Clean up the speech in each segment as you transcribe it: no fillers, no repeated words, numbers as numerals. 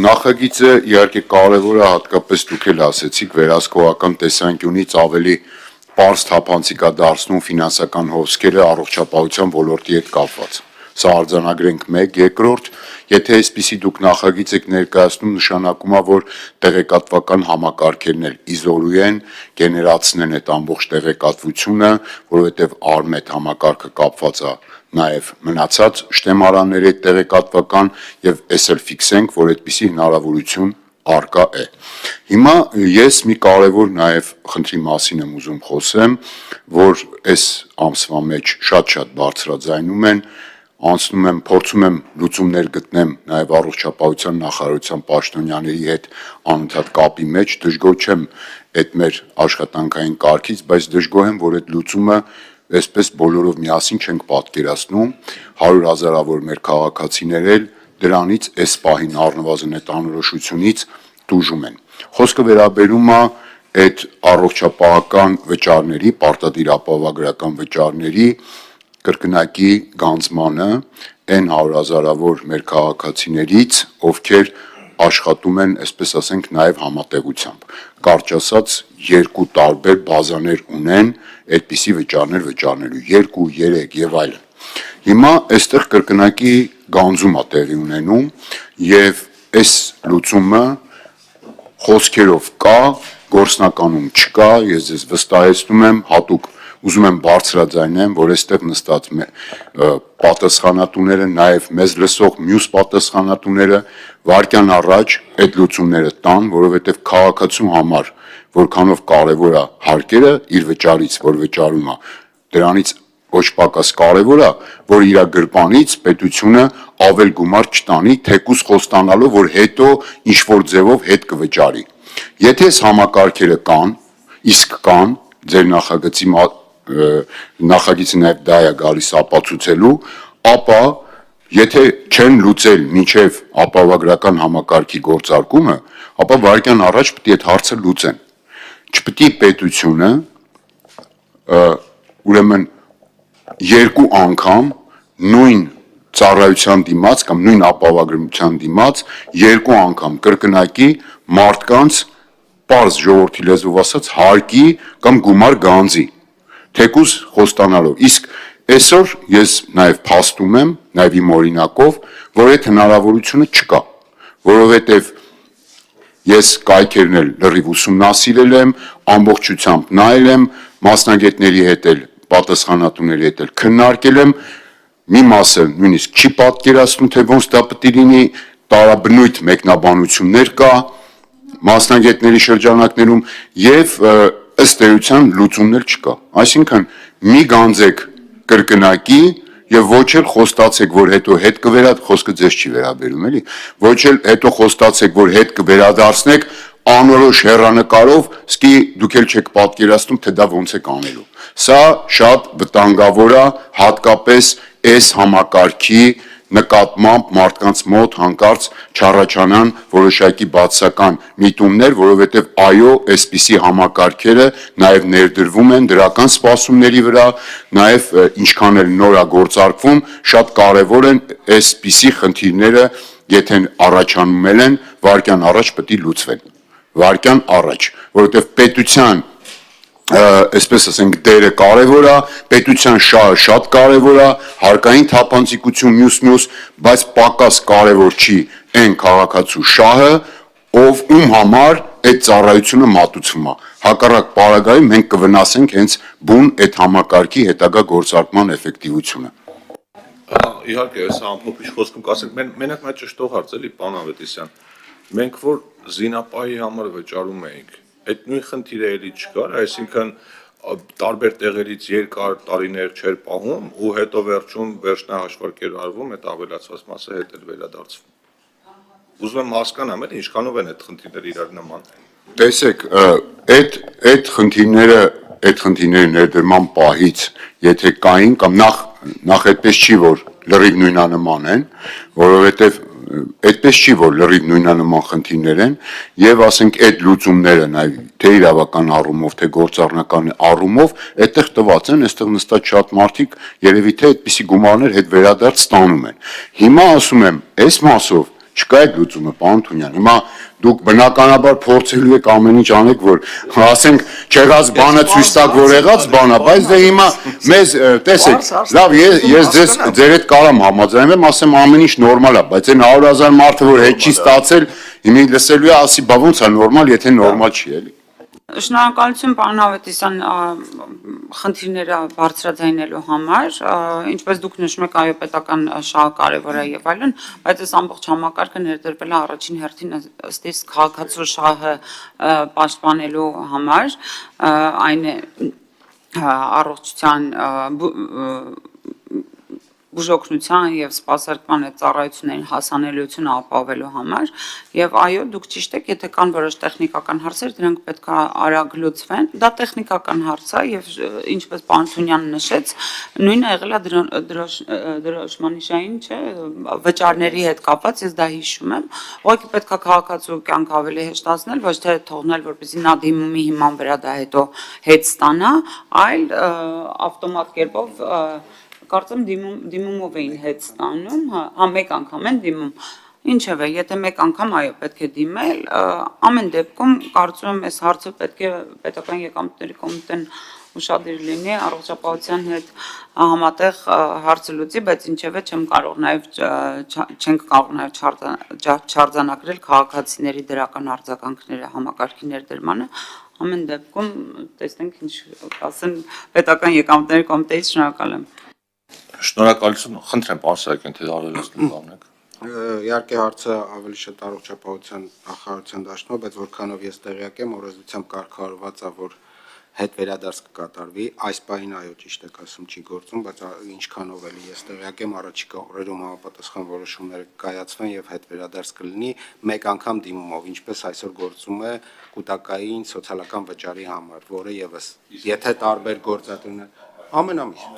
Նախագիծը իհարկե կարևոր է, հատկապես դուք էլ ասեցիք, վերահսկողական տեսանկյունից ավելի պարզ թափանցիկ է դարձնում ֆինանսական հոսքերը առողջապահության ոլորտի հետ կապված։ Սա արձանագրենք 1, երկրորդ, եթե այսպիսի դուք նախագիծ եք ներկայացնում, նշանակում է, որ տեղեկատվական համակարգերն էլ իզորու են, գեներացնեն այդ ամբողջ տեղեկատվությունը, որովհետև ARMET համակարգը կապված է նաև մնացած շտեմարանների հետ տեղեկատվական եւ այս էլ ֆիքսենք, որ այդպիսի հնարավորություն արկա է։ Հիմա ես մի կարևոր նաև խնդրի մասին եմ ուզում խոսեմ, որ այս ամսվա մեջ շատ բարձրաձայնում են, անցնում եմ, փորձում եմ լուծումներ գտնեմ նաև առողջապահության նախարարության պաշտոնյաների հետ անընդհատ կապի մեջ, դժգոհ չեմ այդ մեր աշխատանքային կարգից, բայց դժգոհ եմ, որ այդ լուծումը այսպես բոլորով միասին չենք պատկերացնում, 100 հազարավոր մեր քաղաքացիներ էլ դրանից այս պահին առնվազն այդ անորոշությունից տուժում են։ Խոսքը վերաբերում է այդ առողջապահական վճարների, պարտադիր ապահովագրական վճարների կրկնակի գանձմանը այն 100 հազարավոր մեր քաղաքացիներից, ովքեր աշխատում են, այսպես ասենք, նաև համատեղությամբ։ Կարճ ասած, երկու տարբեր բազաներ ունեն այդպիսի վճարներ վճարնելու, 2, 3 եւ այլն։ Հիմա այստեղ կրկնակի գանձում է տեղի ունենում եւ այս լուծումը խոսքերով կա, գործնականում չկա, ես ձեզ վստահեցնում եմ, հատուկ ուզում եմ բարձրաձայնեմ, որ այստեղ նստած պատասխանատուները, նաև մեզ լսող մյուս պատասխանատուները վայրկյան առաջ այդ լուծումները տան, որովհետև քաղաքացու համար որքանով կարևոր է հարկերը իր վճարից, որ վճարում է, դրանից ոչ պակաս կարևոր է, որ իր գրպանից պետությունը ավել գումար չտանի, թեկուզ խոստանալով, որ հետո ինչ-որ ձևով հետ կվճարի։ Եթե այս համակարգերը կան, իսկ կան, ձեր նախագիծը նաև դա է գալիս ապացուցելու, ապա եթե չեն լուծել մինչև ապահովագրական համակարգի գործարկումը, ապա վայրկյան առաջ պետք է այդ հարցը լուծեն։ Չպետք է պետությունը ուրեմն երկու անգամ նույն ծառայության դիմաց կամ նույն ապահովագրության դիմաց երկու անգամ կրկնակի մարդկանց պարզ ժողովրդի լեզվով ասած հարկի կամ գումար գանձի, թեկուզ խոստանալով։ Իսկ այսօր ես նաև փաստում եմ, նաև իմ օրինակով, որ այդ հնարավորությունը չկա, որովհետև ես կայքերն էլ լրիվ ուսումնասիրել եմ, ամբողջությամբ նայել եմ, մասնագետների հետ էլ, պատասխանատուների հետ էլ քննարկել եմ, մի մասը նույնիսկ չի պատկերացնում, թե ոնց դա պետք է լինի, տարաբնույթ մեկնաբանություններ կա մասնագետների շրջանակներում եւ ըստ էության լուծումներ չկա։ Այսինքն մի գանձեք կրկնակի եւ ոչ էլ խոստացեք, որ հետո հետ խոսքը ձեզ չի վերաբերում, էլի, ոչ էլ հետո խոստացեք, որ հետ կվերադարձնեք անորոշ հեռանկարով, սկի դուք էլ չեք պատկերացնում, թե դա ոնց եք անելու։ Սա շատ վտանգավոր է, հատկապես այս համակարգի նկատմամբ մարդկանց մոտ հանկարծ չառաջանան որոշակի բացասական միտումներ, որովհետև այո, այսպիսի համակարգերը նաև ներդրվում են դրական սպասումների վրա, նաև ինչքան էլ նոր է գործարկվում, շատ կարևոր են այսպիսի խնդիրները, եթե առաջանում են, վայրկյան առաջ պետք է լուծվեն, վայրկյան առաջ, որովհետև պետության այսպես ասենք դերը կարևոր է, պետության շահը շատ կարևոր է, հարկային թափանցիկություն մյուս, բայց պակաս կարևոր չի այն քաղաքացու շահը, ում համար այդ ծառայությունը մատուցվում է։ Հակառակ պարագայում մենք կվնասենք հենց բուն այդ համակարգի հետագա գործարկման էֆեկտիվությունը։ Իհարկե, այս ամփոփիչ խոսքում կասենք, մենակ նա ճշտող հարց էլի, պարոն Ավետիսյան, մենք որ զինապահի համար վճարում էինք, այդ նույն խնդիրը էլի չկար, այսինքն տարբեր տեղերից երկար տարիներ չէր պահում ու հետո վերջում վերջնահաշվարկեր արվում, այդ ավելացված մասը հետ էլ վերադարձվում։ Ուզում եմ հասկանամ, էլ ինչքանով են այդ խնդիրները իրար նման։ Տեսեք, այդ խնդիրների ներդրման պահից, եթե կային կամ նախ այդպես չի, որ լրիվ նույնանման են, որովհետև այդպես չի, որ լրիվ նույնանման խնդիրներ են եւ ասենք այդ լուծումները նաեւ թե իրավական առումով, թե գործառնական առումով այդտեղ տված են, այստեղ նստած շատ մարդիկ երևի թե այդպիսի գումարներ հետ վերադարձ ստանում են։ Հիմա ասում եմ, այս մասով Չկա այդ լուծումը, պարոն Թունյան։ Հիմա դուք բնականաբար փորձելու եք ամեն ինչ անեք, որ ասենք չեղած բանը ցույց տակ, որ եղած բան է, բայց դե հիմա մեզ տեսեք, լավ, ես ձեր հետ կարամ համաձայնեմ, ասեմ ամեն ինչ նորմալ է, բայց այն 100,000 մարդը, որ հետ չի ստացել, հիմա լսելու է, ասի, բա ոնց է նորմալ, եթե նորմալ չի, էլի։ Շնորհակալություն պարոն Ավետիսյան խնդիրները բարձրաձայնելու համար, ինչպես դուք նշում եք, այո, պետական շահը կարևոր է եւ այլն, բայց այս ամբողջ համակարգը ներդրվել է առաջին հերթին ըստ իս քաղաքացու շահը պաշտպանելու համար, այն է առողջության բուժօգնության եւ սպասարկման այդ ծառայություններին հասանելիությունը ապահովելու համար եւ այո դուք ճիշտ եք եթե կան որոշ տեխնիկական հարցեր դրանք պետք է արագ լուծվեն դա տեխնիկական հարց է եւ ինչպես պարոն Թունյանը նշեց նույնը եղել է դրոշմանիշային չէ վճարների հետ կապված ես դա հիշում եմ ուղղակի պետք է քաղաքացու կյանք ավելի հեշտացնել ոչ թե թողնել որպեսզի նա դիմումի հիման վրա դա հետո հետ ստանա այլ ավտոմատ կերպով Կարծեմ դիմումով էին հետ ստանում, հա մեկ անգամ են դիմում, ինչևէ, եթե մեկ անգամ այո պետք է դիմել, ամեն դեպքում կարծում եմ այս հարցը պետք է պետական եկամուտների կոմիտեն ուշադիր լինի առողջապահության հետ համատեղ հարցը լուծի, բայց ինչևէ չենք կարող նաև չարձանագրել քաղաքացիների դրական արձագանքները համակարգի ներդրմանը, ամեն դեպքում տեսնենք ինչ ասեն պետական եկամուտների կոմիտեից շնորհակալ եմ Շնորհակալություն, խնդրեմ պարոն Սահակյան, թե արելացնի բանեք։ Իհարկե հարցը ավելի շատ առողջապահության նախարարության դաշտում է, բայց որքանով ես տեղյակ եմ, օրենսդրությամբ կարգավորված է, որ հետ վերադարձ կկատարվի, այս պահին այո ճիշտ եք ասում չի գործում, բայց ինչքանով էլի ես տեղյակ եմ, առաջիկա օրերում համապատասխան որոշումներ կկայացվեն եւ հետ վերադարձ կլինի մեկ անգամ դիմումով, ինչպես այսօր գործում է կൂട്ടակային սոցիալական վճարի համար, որը եւս եթե տարբեր գործատուներ ամեն ամիս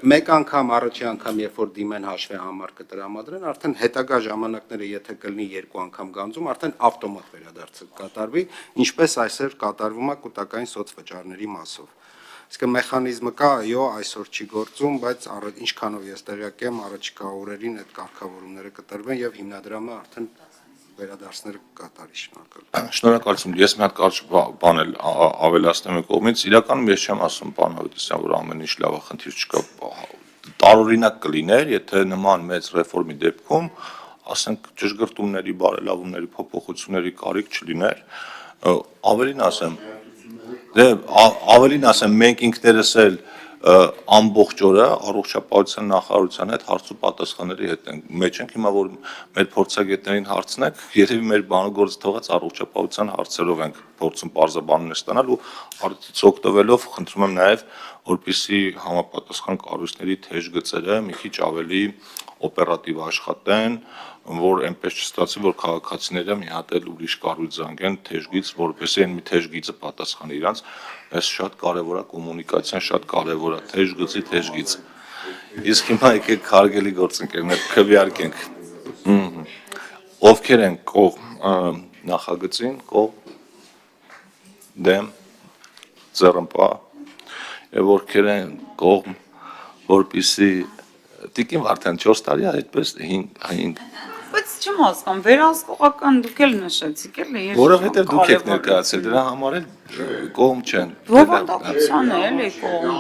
Մեկ անգամ առաջի անգամ երբ որ դիմեն հաշվի համար կտրամադրեն, արդեն հետագա ժամանակները եթե կլինի երկու անգամ գանձում, արդեն ավտոմատ վերադարձը կկատարվի, ինչպես այսօր կատարվում է կൂട്ടակային սոցվճարների մասով։ Իսկ մեխանիզմը կա, այո, այսօր չի գործում, բայց ինչքանով ես տեղյակ եմ, առաջիկա օրերին այդ կարգավորումները կտրվեն եւ հիմնադրամը արդեն վերադարձները կկատարի շնորհակալ։ Շնորհակալություն։ Ես մի հատ կարճ բան էլ ավելացնեմ եք կողմից։ Իրականում ես չեմ ասում պարոն Ավետիսյան, որ ամեն ինչ լավ է, խնդիր չկա։ Տարօրինակ կլիներ, եթե նման մեծ ռեֆորմի դեպքում, ասենք ճշգրտումների, բարելավումների, փոփոխությունների կարիք չլիներ, ավելին ասեմ, մենք ինքներս էլ ամբողջ օրը առողջապահության նախարարության հետ հարց ու պատասխանների հետ ենք մեջ ենք հիմա որ մեր փորձագետներին հարցնեք երևի մեր բանագործ թողած առողջապահության հարցերով ենք փորձում պարզաբանումներ ստանալ ու արդյոք օգտվելով խնդրում եմ նաև որպեսզի համապատասխան կառույցների թեժ գծերը մի քիչ ավելի օպերատիվ աշխատեն որ այնպես չստացի որ քաղաքացիները մի հատ էլ ուրիշ կառույց զանգեն թեժգից որպեսզի այն մի թեժգիծը պատասխանի իրանց այս շատ կարևոր է կոմունիկացիան շատ կարևոր է թեժ գծի իսկ հիմա եկեք հարգելի գործընկերներ քվեարկենք ովքեր են կողմ նախագծին կողմ դեմ ձեռնպահ եւ ովքեր են կողմ որպեսզի Տիկին Վարդան 4 տարի այդպես 5 Բայց չեմ հասկանում, վերահսկողական դուք էլ նշեցիք էլի։ Որովհետև դուք եք ներկայացել, դրա համար էլ կողմ չեն։ Բովանդակության է էլի կողմ։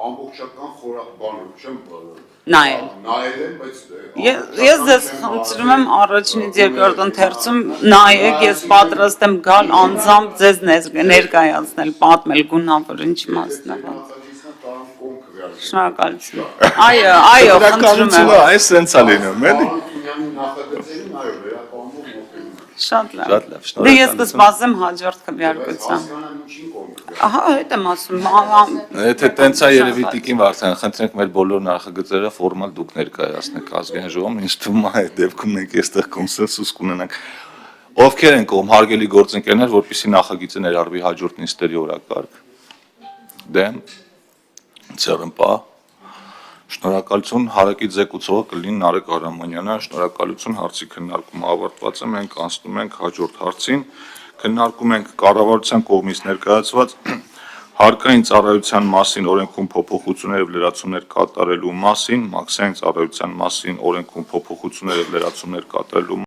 Ամբողջական խորախ բանը չեմ նայել եմ, բայց Ես ձեզ խնդրում եմ առաջինից երկրորդ ընթերցում նայեք, ես պատրաստ եմ գալ անձամբ ձեզ ներկայացնել, պատմել գունավոր ինչ իմաստն է։ Շնորհակալություն։ Այո, խնդրում եմ։ Այս սենց է լինում, էլի։ Շատ լավ։ Դե ես կսպասեմ հաջորդ քվեարկության։ Ահա, հետ եմ ասում։ Եթե տենց է երևի Տիկին Վարդան, խնդրենք մեր բոլոր նախագծերը ֆորմալ դուք ներկայացնեք ազգային ժողովում, ինձ թվում է այդ դեպքում մենք այստեղ կոնսենսուս կունենանք։ Ովքեր են կողմ հարգելի գործընկերներ, որպեսզի նախագիծը ներառվի հաջորդ նիստերի օրակարգ։ Դեմ Ձեռնպահ Շնորհակալություն հարակից զեկուցողը կլինի Նարեկ Արամանյանը, շնորհակալություն հարցի քննարկումը ավարտված է, մենք անցնում ենք հաջորդ հարցին, քննարկում ենք կառավարության կողմից ներկայացված հարկային ծառայության մասին օրենքում փոփոխություններ եւ լրացումներ կատարելու մասին, մաքսային ծառայության մասին օրենքում փոփոխություններ եւ լրացումներ կատարելու